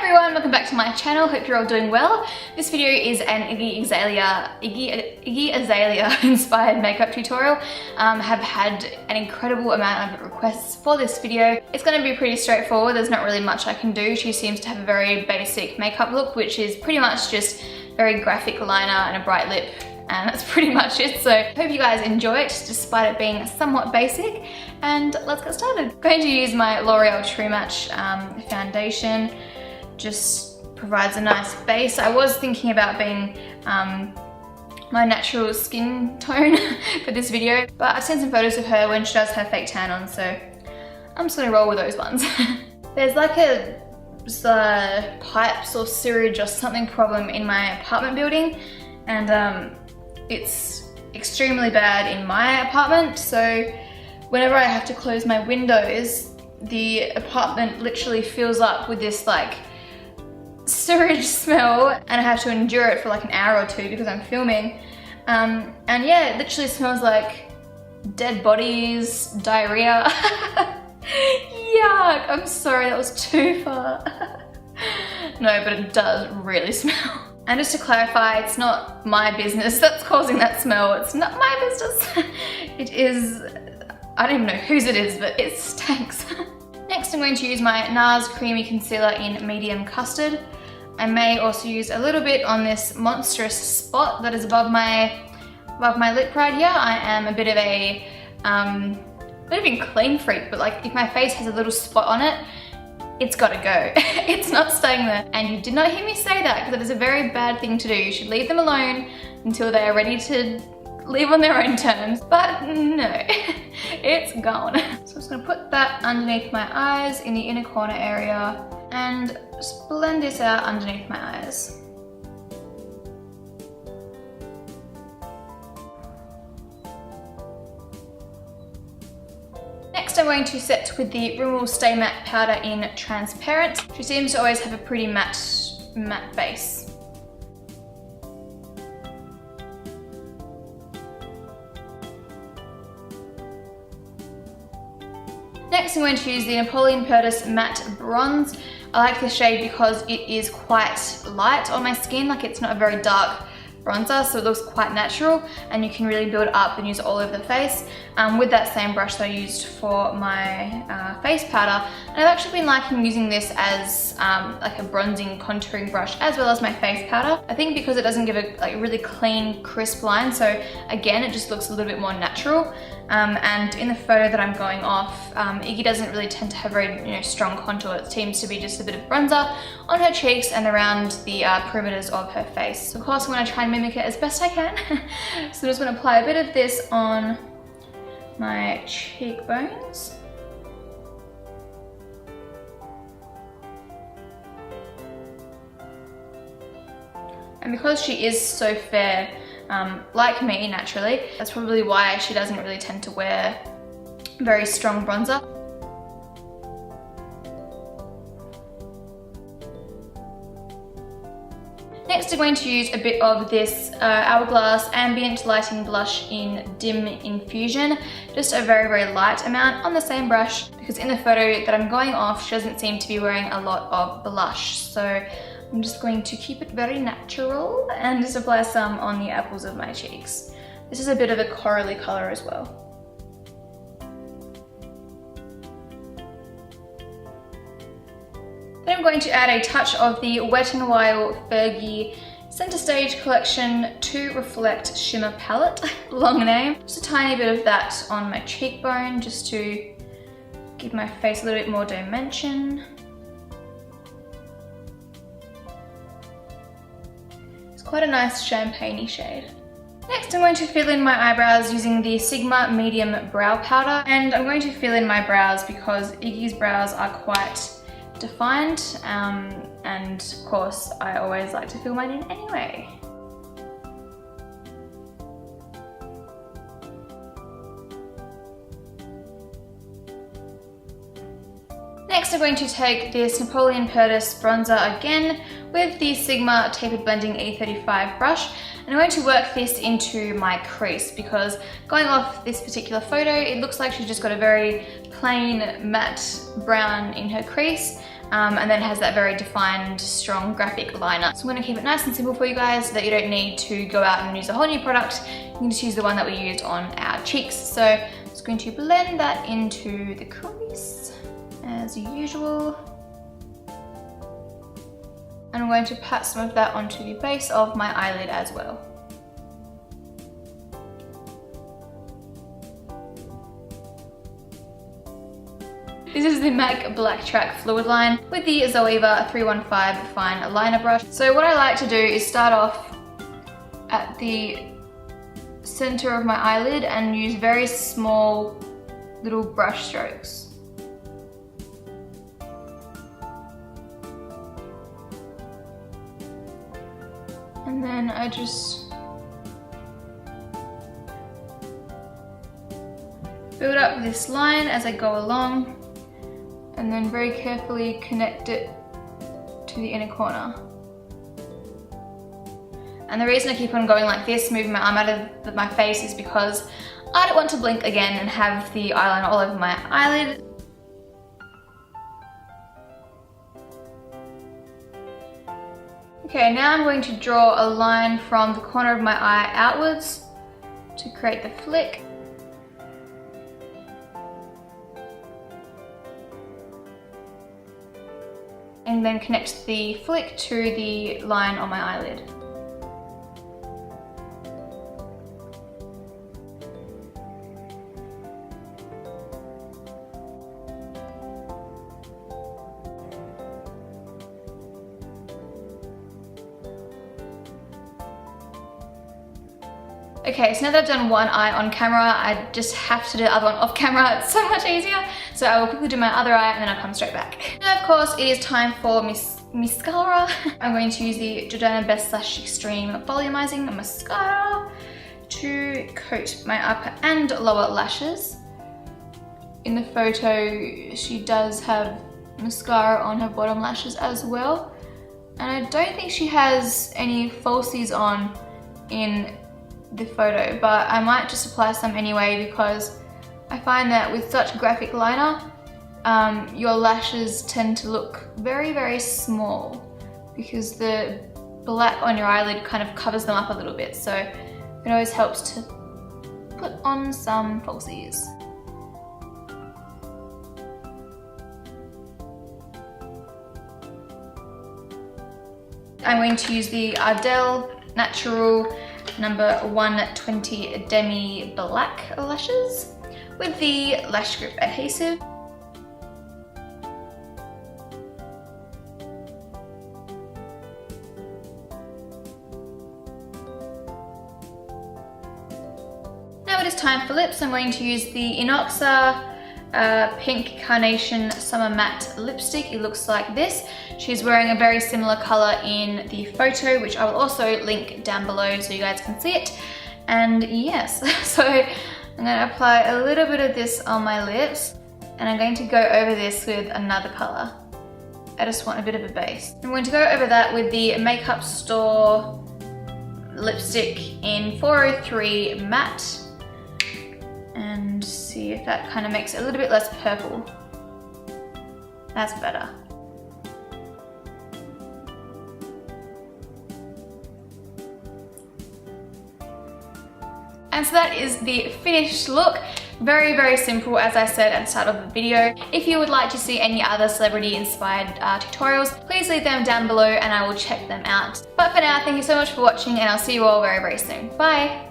everyone, welcome back to my channel. Hope you're all doing well. This video is an Iggy Azalea inspired makeup tutorial. Have had an incredible amount of requests for this video. It's going to be pretty straightforward. There's not really much I can do. She seems to have a very basic makeup look, which is pretty much just very graphic liner and a bright lip. And that's pretty much it. So hope you guys enjoy it despite it being somewhat basic. And let's get started. I'm going to use my L'Oreal True Match foundation. Just provides a nice base. I was thinking about being my natural skin tone for this video, but I've seen some photos of her when she does have fake tan on, so I'm just gonna roll with those ones. There's like a pipes or sewage or something problem in my apartment building, and it's extremely bad in my apartment, so whenever I have to close my windows, the apartment literally fills up with this like sewage smell, and I have to endure it for like an hour or two because I'm filming. And yeah, it literally smells like dead bodies, diarrhea. Yuck, I'm sorry, that was too far. No, but it does really smell. And just to clarify, it's not my business that's causing that smell. It's not my business. It is, I don't even know whose it is, but it stinks. Next, I'm going to use my NARS Creamy Concealer in Medium Custard. I may also use a little bit on this monstrous spot that is above my lip right here. I am a bit of a, not even clean freak, but like if my face has a little spot on it, it's gotta go. It's not staying there. And you did not hear me say that because it is a very bad thing to do. You should leave them alone until they are ready to live on their own terms. But no, it's gone. So I'm just gonna put that underneath my eyes in the inner corner area and just blend this out underneath my eyes. Next, I'm going to set with the Rimmel Stay Matte powder in Transparent. She seems to always have a pretty matte base. Next, I'm going to use the Napoleon Purtis Matte Bronze. I like this shade because it is quite light on my skin, like it's not a very dark bronzer, so it looks quite natural and you can really build it up and use it all over the face. With that same brush that I used for my face powder, and I've actually been liking using this as like a bronzing contouring brush as well as my face powder. I think because it doesn't give a like really clean crisp line, so again it just looks a little bit more natural. And in the photo that I'm going off, Iggy doesn't really tend to have very strong contour. It seems to be just a bit of bronzer on her cheeks and around the perimeters of her face. So of course I'm going to try and mimic it as best I can. So I'm just going to apply a bit of this on my cheekbones. And because she is so fair, like me naturally, that's probably why she doesn't really tend to wear very strong bronzer. Next, I'm going to use a bit of this Hourglass Ambient Lighting Blush in Dim Infusion. Just a very, very light amount on the same brush, because in the photo that I'm going off, she doesn't seem to be wearing a lot of blush. So I'm just going to keep it very natural and just apply some on the apples of my cheeks. This is a bit of a corally colour as well. Then I'm going to add a touch of the Wet n Wild Fergie Centre Stage Collection To Reflect Shimmer Palette, long name. Just a tiny bit of that on my cheekbone just to give my face a little bit more dimension. Quite a nice champagne-y shade. Next, I'm going to fill in my eyebrows using the Sigma Medium Brow Powder, and I'm going to fill in my brows because Iggy's brows are quite defined, and of course I always like to fill mine in anyway. Next, I'm going to take this Napoleon Purtis bronzer again with the Sigma Tapered Blending E35 brush, and I'm going to work this into my crease because going off this particular photo, it looks like she's just got a very plain matte brown in her crease, and then has that very defined, strong graphic liner. So I'm going to keep it nice and simple for you guys so that you don't need to go out and use a whole new product. You can just use the one that we used on our cheeks. So I'm just going to blend that into the crease as usual. And I'm going to pat some of that onto the base of my eyelid as well. This is the MAC Black Track Fluid Line with the Azalea 315 Fine Liner Brush. So what I like to do is start off at the center of my eyelid and use very small little brush strokes. And then I just build up this line as I go along, and then very carefully connect it to the inner corner. And the reason I keep on going like this, moving my arm out of my face, is because I don't want to blink again and have the eyeliner all over my eyelid. Okay, now I'm going to draw a line from the corner of my eye outwards to create the flick. And then connect the flick to the line on my eyelid. Okay, so now that I've done one eye on camera, I just have to do the other one off camera. It's so much easier. So I will quickly do my other eye and then I'll come straight back. Now, of course, it is time for mascara. I'm going to use the Jordana Best Lash Extreme Volumizing Mascara to coat my upper and lower lashes. In the photo, she does have mascara on her bottom lashes as well. And I don't think she has any falsies on in the photo, but I might just apply some anyway because I find that with such graphic liner, your lashes tend to look very, very small because the black on your eyelid kind of covers them up a little bit, so it always helps to put on some falsies. I'm going to use the Ardell Natural number 120 Demi Black lashes with the lash grip adhesive. Now it is time for lips. I'm going to use the Inoxa Pink Carnation Summer Matte Lipstick. It looks like this. She's wearing a very similar color in the photo, which I will also link down below so you guys can see it. And yes, so I'm going to apply a little bit of this on my lips, and I'm going to go over this with another color. I just want a bit of a base. I'm going to go over that with the Makeup Store lipstick in 403 Matte, and see if that kind of makes it a little bit less purple. That's better. And so that is the finished look. Very, very simple, as I said at the start of the video. If you would like to see any other celebrity inspired tutorials, please leave them down below and I will check them out. But for now, thank you so much for watching and I'll see you all very, very soon. Bye!